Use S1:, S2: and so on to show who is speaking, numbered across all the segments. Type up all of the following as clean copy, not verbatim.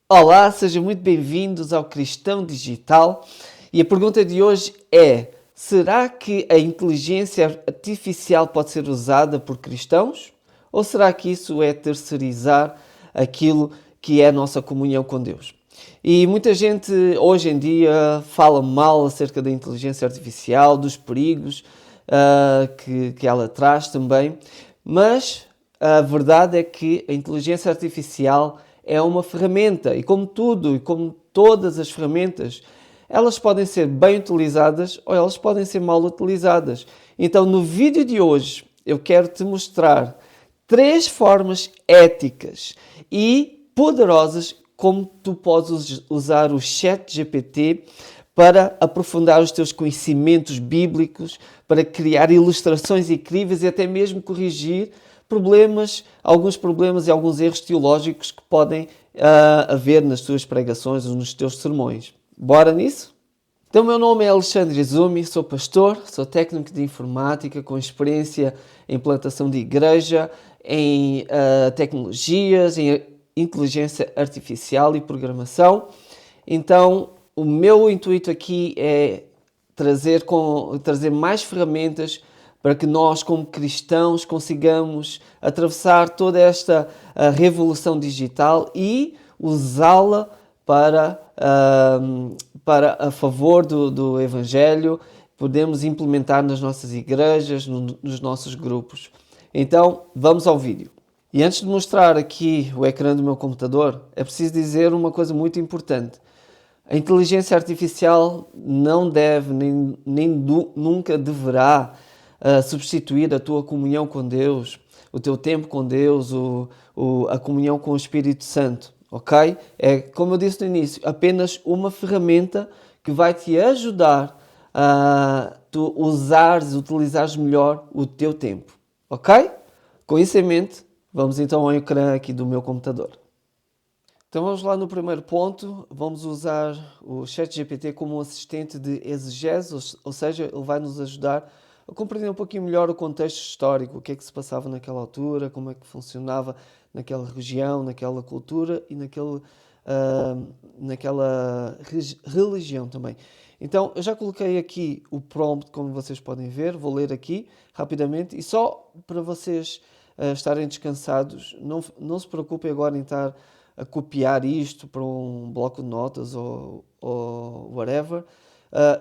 S1: Olá, sejam muito bem-vindos ao Cristão Digital. E a pergunta de hoje é: será que a inteligência artificial pode ser usada por cristãos? Ou será que isso é terceirizar aquilo que é a nossa comunhão com Deus? E muita gente hoje em dia fala mal acerca da inteligência artificial, dos perigos que ela traz também, mas a verdade é que a inteligência artificial é uma ferramenta e, como tudo e como todas as ferramentas, elas podem ser bem utilizadas ou elas podem ser mal utilizadas. Então, no vídeo de hoje, eu quero te mostrar 3 formas éticas e poderosas como tu podes usar o ChatGPT para aprofundar os teus conhecimentos bíblicos, para criar ilustrações incríveis e até mesmo corrigir alguns problemas e alguns erros teológicos que podem haver nas tuas pregações ou nos teus sermões. Bora nisso? Então, meu nome é Alexandre Izumi, sou pastor, sou técnico de informática com experiência em implantação de igreja, em tecnologias, em inteligência artificial e programação. Então, o meu intuito aqui é trazer mais ferramentas para que nós, como cristãos, consigamos atravessar toda esta revolução digital e usá-la para, para a favor do Evangelho, podemos implementar nas nossas igrejas, nos nossos grupos. Então, vamos ao vídeo. E antes de mostrar aqui o ecrã do meu computador, é preciso dizer uma coisa muito importante. A inteligência artificial não deve, nunca deverá substituir a tua comunhão com Deus, o teu tempo com Deus, a comunhão com o Espírito Santo, ok? É, como eu disse no início, apenas uma ferramenta que vai te ajudar a tu utilizares melhor o teu tempo, ok? Com isso em mente, vamos então ao ecrã aqui do meu computador. Então vamos lá no primeiro ponto, vamos usar o ChatGPT como um assistente de exegese, ou seja, ele vai nos ajudar a compreender um pouquinho melhor o contexto histórico, o que é que se passava naquela altura, como é que funcionava naquela região, naquela cultura e naquela religião também. Então eu já coloquei aqui o prompt, como vocês podem ver, vou ler aqui rapidamente e só para vocês estarem descansados, não se preocupem agora em estar a copiar isto para um bloco de notas ou whatever,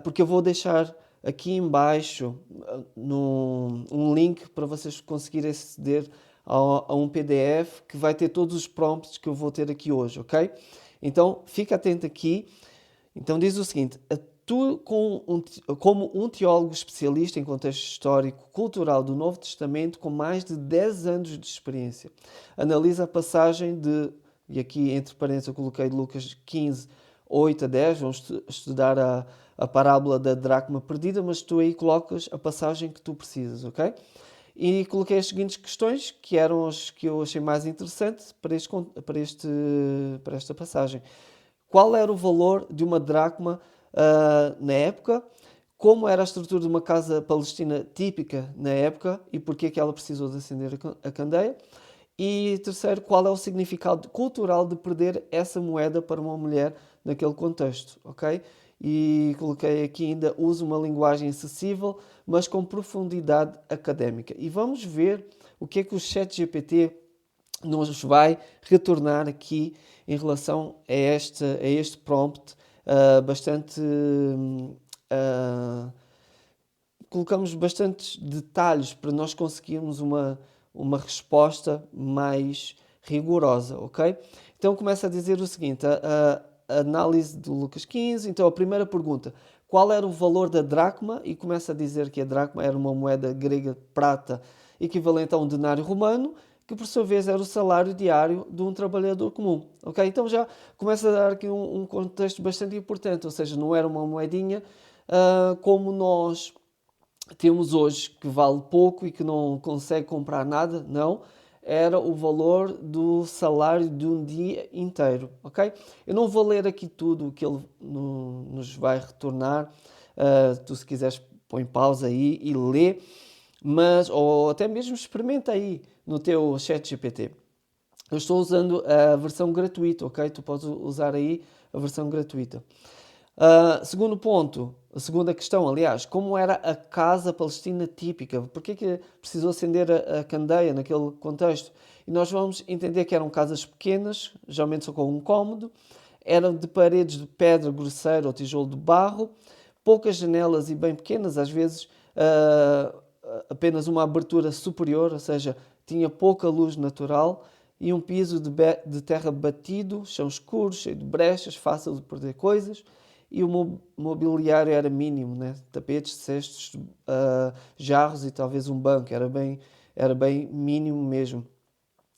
S1: porque eu vou deixar aqui embaixo um link para vocês conseguirem aceder a um PDF que vai ter todos os prompts que eu vou ter aqui hoje, ok? Então, fica atento aqui. Então diz o seguinte: atua como um teólogo especialista em contexto histórico cultural do Novo Testamento com mais de 10 anos de experiência. Analisa a passagem e aqui entre parênteses eu coloquei de Lucas 15, 8 a 10, vamos estudar a parábola da dracma perdida, mas tu aí colocas a passagem que tu precisas, ok? E coloquei as seguintes questões, que eram as que eu achei mais interessantes para esta passagem. Qual era o valor de uma dracma na época? Como era a estrutura de uma casa palestina típica na época e porquê que ela precisou de acender a candeia? E terceiro, qual é o significado cultural de perder essa moeda para uma mulher naquele contexto, ok? E coloquei aqui ainda, uso uma linguagem acessível, mas com profundidade académica. E vamos ver o que é que o ChatGPT nos vai retornar aqui em relação a este prompt bastante... colocamos bastantes detalhes para nós conseguirmos uma resposta mais rigorosa, ok? Então começa a dizer o seguinte, a análise do Lucas 15, então a primeira pergunta, qual era o valor da dracma? E começa a dizer que a dracma era uma moeda grega de prata equivalente a um denário romano, que por sua vez era o salário diário de um trabalhador comum, ok? Então já começa a dar aqui um contexto bastante importante, ou seja, não era uma moedinha como nós temos hoje, que vale pouco e que não consegue comprar nada, não. Era o valor do salário de um dia inteiro, ok? Eu não vou ler aqui tudo o que ele nos vai retornar. Tu, se quiseres, põe pausa aí e lê, mas, ou até mesmo experimenta aí no teu chat GPT. Eu estou usando a versão gratuita, ok? Tu podes usar aí a versão gratuita. Segundo ponto, a segunda questão, aliás, como era a casa palestina típica? Porquê que precisou acender a candeia naquele contexto? E nós vamos entender que eram casas pequenas, geralmente só com um cômodo, eram de paredes de pedra grosseira ou tijolo de barro, poucas janelas e bem pequenas, às vezes apenas uma abertura superior, ou seja, tinha pouca luz natural e um piso de terra batido, chão escuro, cheio de brechas, fácil de perder coisas. E o mobiliário era mínimo, né? Tapetes, cestos, jarros e talvez um banco. Era bem mínimo mesmo.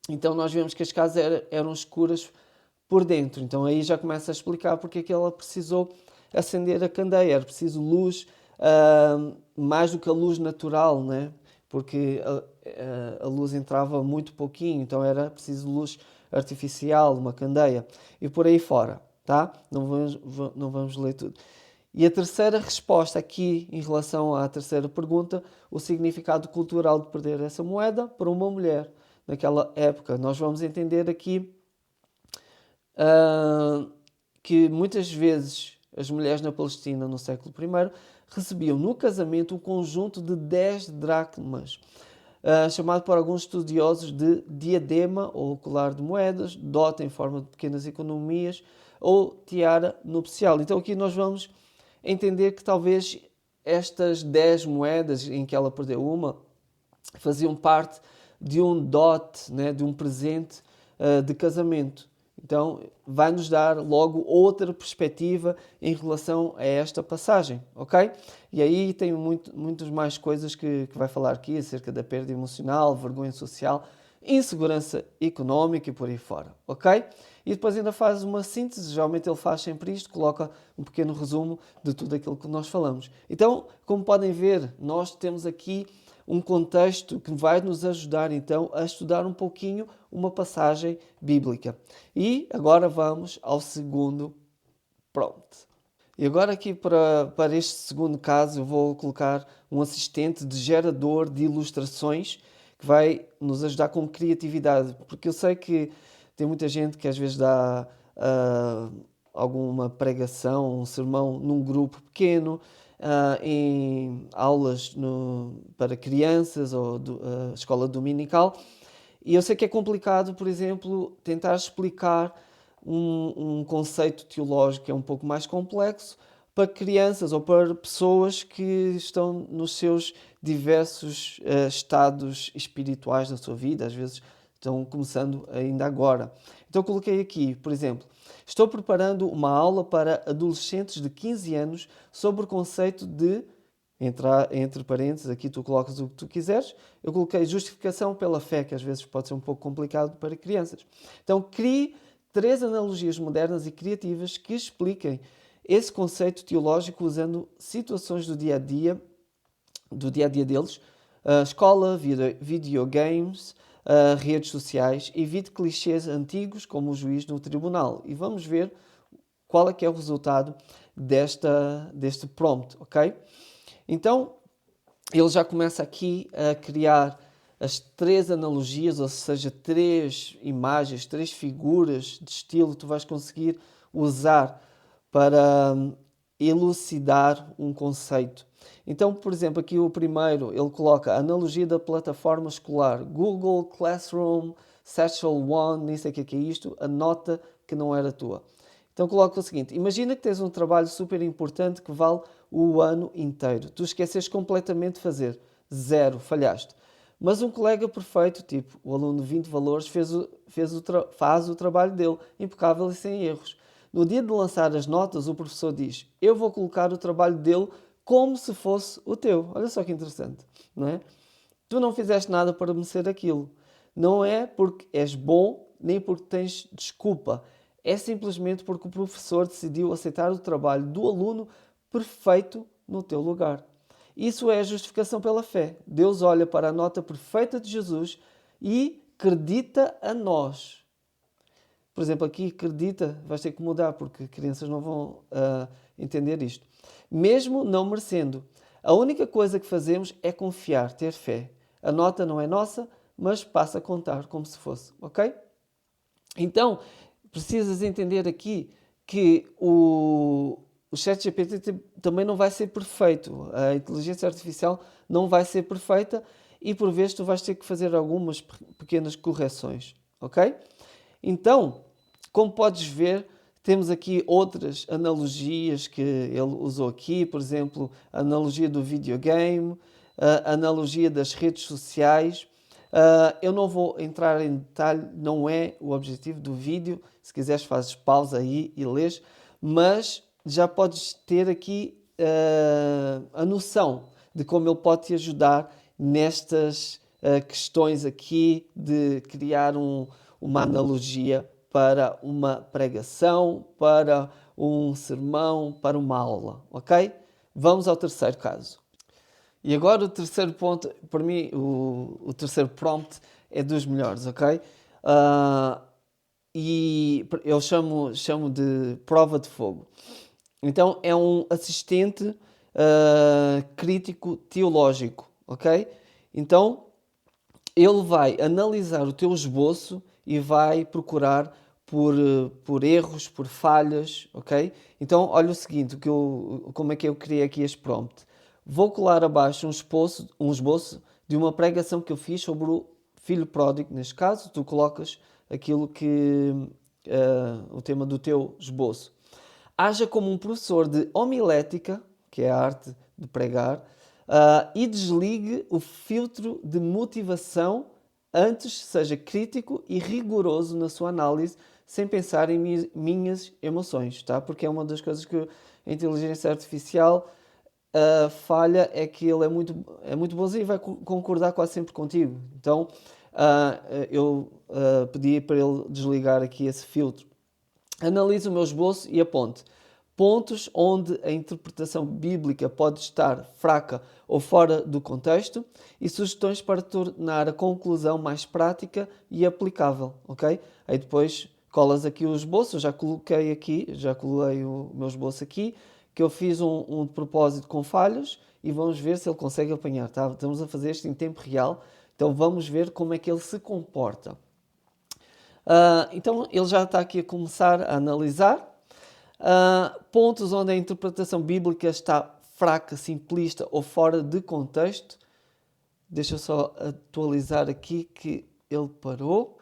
S1: Então nós vemos que as casas eram escuras por dentro. Então aí já começa a explicar porque é que ela precisou acender a candeia. Era preciso luz, mais do que a luz natural, né? Porque a luz entrava muito pouquinho, então era preciso luz artificial, uma candeia. E por aí fora, tá? Não vamos ler tudo. E a terceira resposta aqui, em relação à terceira pergunta, o significado cultural de perder essa moeda para uma mulher naquela época. Nós vamos entender aqui que muitas vezes as mulheres na Palestina, no século I, recebiam no casamento um conjunto de 10 dracmas, chamado por alguns estudiosos de diadema ou colar de moedas, dote em forma de pequenas economias ou tiara nupcial. Então aqui nós vamos entender que talvez estas 10 moedas, em que ela perdeu uma, faziam parte de um dote, né, de um presente de casamento. Então, vai-nos dar logo outra perspectiva em relação a esta passagem, ok? E aí tem muitas mais coisas que vai falar aqui acerca da perda emocional, vergonha social, insegurança económica e por aí fora, ok? E depois ainda faz uma síntese, geralmente ele faz sempre isto, coloca um pequeno resumo de tudo aquilo que nós falamos. Então, como podem ver, nós temos aqui um contexto que vai nos ajudar então a estudar um pouquinho uma passagem bíblica. E agora vamos ao segundo prompt. E agora aqui para este segundo caso eu vou colocar um assistente de gerador de ilustrações que vai nos ajudar com criatividade, porque eu sei que tem muita gente que às vezes dá alguma pregação, um sermão num grupo pequeno, em aulas para crianças ou escola dominical. E eu sei que é complicado, por exemplo, tentar explicar um conceito teológico que é um pouco mais complexo para crianças ou para pessoas que estão nos seus diversos estados espirituais da sua vida, às vezes estão começando ainda agora. Então coloquei aqui, por exemplo, estou preparando uma aula para adolescentes de 15 anos sobre o conceito de, entre parênteses, aqui tu colocas o que tu quiseres, eu coloquei justificação pela fé, que às vezes pode ser um pouco complicado para crianças. Então crie 3 analogias modernas e criativas que expliquem esse conceito teológico usando situações do dia a dia deles, escola, videogames, redes sociais. Evite clichês antigos como o juiz no tribunal. E vamos ver qual é que é o resultado deste prompt, ok? Então, ele já começa aqui a criar as 3 analogias, ou seja, 3 imagens, 3 figuras de estilo que tu vais conseguir usar para elucidar um conceito. Então, por exemplo, aqui o primeiro, ele coloca a analogia da plataforma escolar, Google Classroom, Satchel One, nem sei o que é isto, a nota que não era tua. Então coloca o seguinte, imagina que tens um trabalho super importante que vale o ano inteiro. Tu esqueces completamente de fazer, 0, falhaste. Mas um colega perfeito, tipo o aluno de 20 valores, faz o trabalho dele, impecável e sem erros. No dia de lançar as notas, o professor diz, eu vou colocar o trabalho dele como se fosse o teu. Olha só que interessante, não é? Tu não fizeste nada para merecer aquilo. Não é porque és bom, nem porque tens desculpa. É simplesmente porque o professor decidiu aceitar o trabalho do aluno perfeito no teu lugar. Isso é a justificação pela fé. Deus olha para a nota perfeita de Jesus e acredita a nós. Por exemplo, aqui acredita, vais ter que mudar porque crianças não vão entender isto. Mesmo não merecendo. A única coisa que fazemos é confiar, ter fé. A nota não é nossa, mas passa a contar como se fosse, ok? Então, precisas entender aqui que o ChatGPT também não vai ser perfeito. A inteligência artificial não vai ser perfeita e por vezes tu vais ter que fazer algumas pequenas correções, ok? Então, como podes ver, temos aqui outras analogias que ele usou aqui, por exemplo, a analogia do videogame, a analogia das redes sociais. Eu não vou entrar em detalhe, não é o objetivo do vídeo. Se quiseres, fazes pausa aí e lês, mas já podes ter aqui a noção de como ele pode te ajudar nestas questões aqui de criar uma analogia para uma pregação, para um sermão, para uma aula, ok? Vamos ao terceiro caso. E agora o terceiro ponto, para mim, o terceiro prompt é dos melhores, ok? Ah, e eu chamo de prova de fogo. Então é um assistente crítico teológico, ok? Então ele vai analisar o teu esboço e vai procurar por erros, por falhas, ok? Então, olha o seguinte, como é que eu criei aqui este prompt. Vou colar abaixo um esboço de uma pregação que eu fiz sobre o filho pródigo, neste caso, tu colocas aquilo que o tema do teu esboço. Haja como um professor de homilética, que é a arte de pregar, e desligue o filtro de motivação, antes seja crítico e rigoroso na sua análise, sem pensar em minhas emoções, tá? Porque é uma das coisas que a inteligência artificial falha, é que ele é muito bonzinho e vai concordar quase sempre contigo. Então, eu pedi para ele desligar aqui esse filtro. Analise o meu esboço e aponte pontos onde a interpretação bíblica pode estar fraca ou fora do contexto e sugestões para tornar a conclusão mais prática e aplicável, ok? Aí depois colas aqui o esboço, já colei o meu esboço aqui, que eu fiz um propósito com falhas e vamos ver se ele consegue apanhar, tá? Estamos a fazer isto em tempo real, então vamos ver como é que ele se comporta. Então ele já está aqui a começar a analisar pontos onde a interpretação bíblica está fraca, simplista ou fora de contexto. Deixa eu só atualizar aqui que ele parou.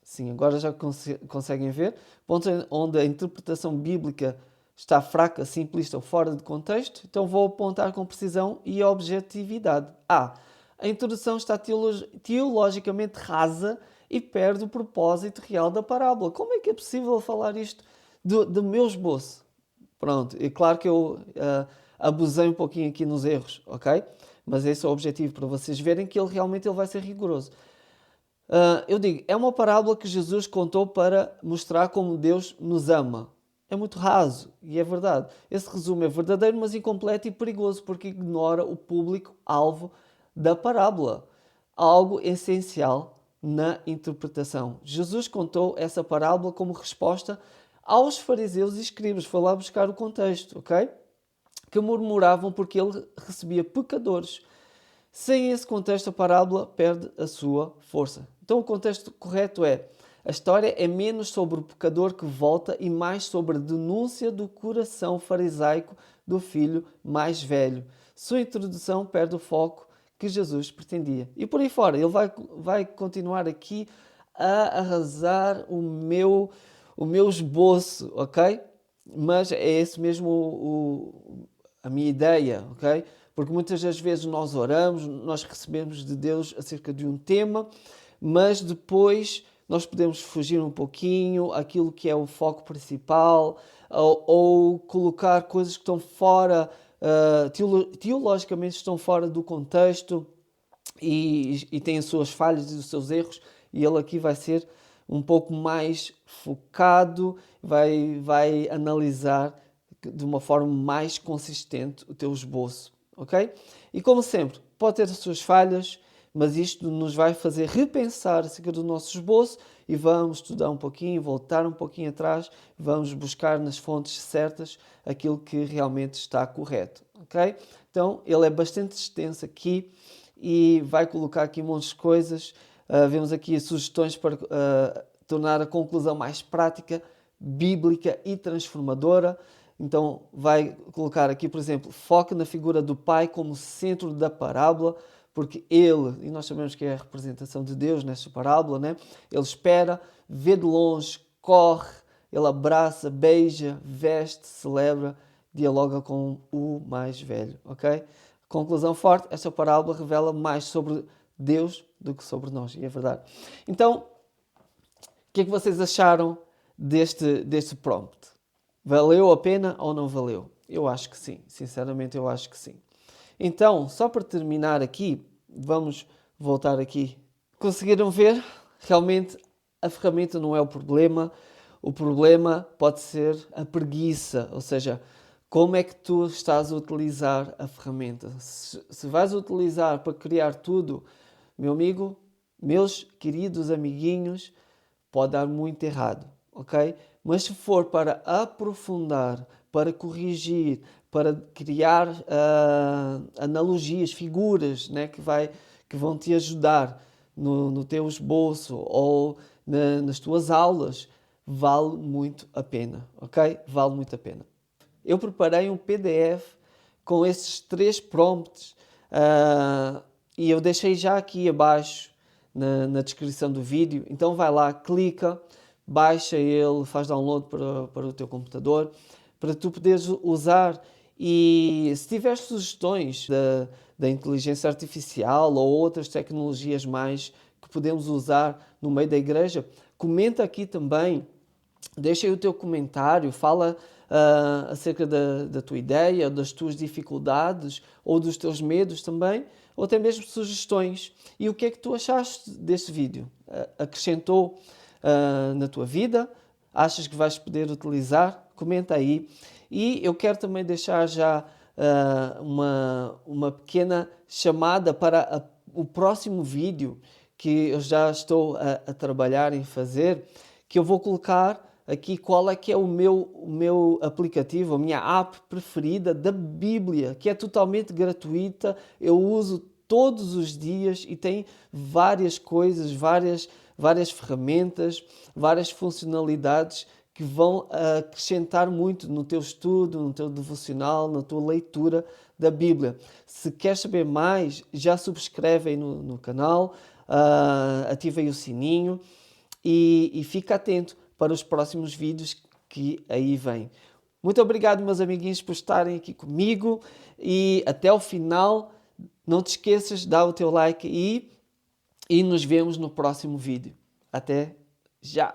S1: Sim, agora já conseguem ver. Pontos onde a interpretação bíblica está fraca, simplista ou fora de contexto. Então vou apontar com precisão e objetividade. A introdução está teologicamente rasa e perde o propósito real da parábola. Como é que é possível falar isto do meu esboço? Pronto, é claro que eu abusei um pouquinho aqui nos erros, ok? Mas esse é o objetivo, para vocês verem que ele realmente vai ser rigoroso. Eu digo, é uma parábola que Jesus contou para mostrar como Deus nos ama. É muito raso, e é verdade. Esse resumo é verdadeiro, mas incompleto e perigoso, porque ignora o público-alvo da parábola. Algo essencial na interpretação. Jesus contou essa parábola como resposta aos fariseus e escribas. Foi lá buscar o contexto, ok? Que murmuravam porque ele recebia pecadores. Sem esse contexto, a parábola perde a sua força. Então, o contexto correto é: a história é menos sobre o pecador que volta e mais sobre a denúncia do coração farisaico do filho mais velho. Sua introdução perde o foco que Jesus pretendia. E por aí fora, ele vai continuar aqui a arrasar o meu esboço, ok? Mas é esse mesmo a minha ideia, ok? Porque muitas das vezes nós oramos, nós recebemos de Deus acerca de um tema, mas depois nós podemos fugir um pouquinho àquilo que é o foco principal, ou colocar coisas que estão fora, teologicamente estão fora do contexto e têm as suas falhas e os seus erros, e ele aqui vai ser um pouco mais focado, vai analisar de uma forma mais consistente o teu esboço, ok? E como sempre, pode ter as suas falhas, mas isto nos vai fazer repensar acerca do nosso esboço e vamos estudar um pouquinho, voltar um pouquinho atrás, vamos buscar nas fontes certas aquilo que realmente está correto, ok? Então, ele é bastante extenso aqui e vai colocar aqui um monte de coisas, Vemos aqui sugestões para tornar a conclusão mais prática, bíblica e transformadora. Então vai colocar aqui, por exemplo, foca na figura do pai como centro da parábola, porque ele, e nós sabemos que é a representação de Deus nesta parábola, né? Ele espera, vê de longe, corre, ele abraça, beija, veste, celebra, dialoga com o mais velho, ok? Conclusão forte, esta parábola revela mais sobre Deus do que sobre nós, e é verdade. Então, o que é que vocês acharam deste prompt? Valeu a pena ou não valeu? Eu acho que sim, sinceramente eu acho que sim. Então, só para terminar aqui, vamos voltar aqui. Conseguiram ver? Realmente a ferramenta não é o problema pode ser a preguiça, ou seja, como é que tu estás a utilizar a ferramenta. Se vais utilizar para criar tudo, meu amigo, meus queridos amiguinhos, pode dar muito errado, ok? Mas se for para aprofundar, para corrigir, para criar analogias, figuras, né, que vão te ajudar no teu esboço ou nas tuas aulas, vale muito a pena, ok? Vale muito a pena. Eu preparei um PDF com esses 3 prompts e eu deixei já aqui abaixo na descrição do vídeo. Então vai lá, clica, baixa ele, faz download para o teu computador, para tu poderes usar. E se tiveres sugestões da inteligência artificial ou outras tecnologias mais que podemos usar no meio da igreja, comenta aqui também, deixa aí o teu comentário, fala acerca da tua ideia, das tuas dificuldades ou dos teus medos também, ou até mesmo sugestões. E o que é que tu achaste deste vídeo? Acrescentou na tua vida? Achas que vais poder utilizar? Comenta aí. E eu quero também deixar já uma pequena chamada para o próximo vídeo que eu já estou a trabalhar em fazer, que eu vou colocar aqui qual é que é o meu aplicativo, a minha app preferida da Bíblia, que é totalmente gratuita, eu uso todos os dias e tem várias coisas, várias ferramentas, várias funcionalidades que vão acrescentar muito no teu estudo, no teu devocional, na tua leitura da Bíblia. Se queres saber mais, já subscreve aí no canal, ativa aí o sininho e fica atento para os próximos vídeos que aí vêm. Muito obrigado, meus amiguinhos, por estarem aqui comigo e até o final. Não te esqueças, dá o teu like e nos vemos no próximo vídeo. Até já!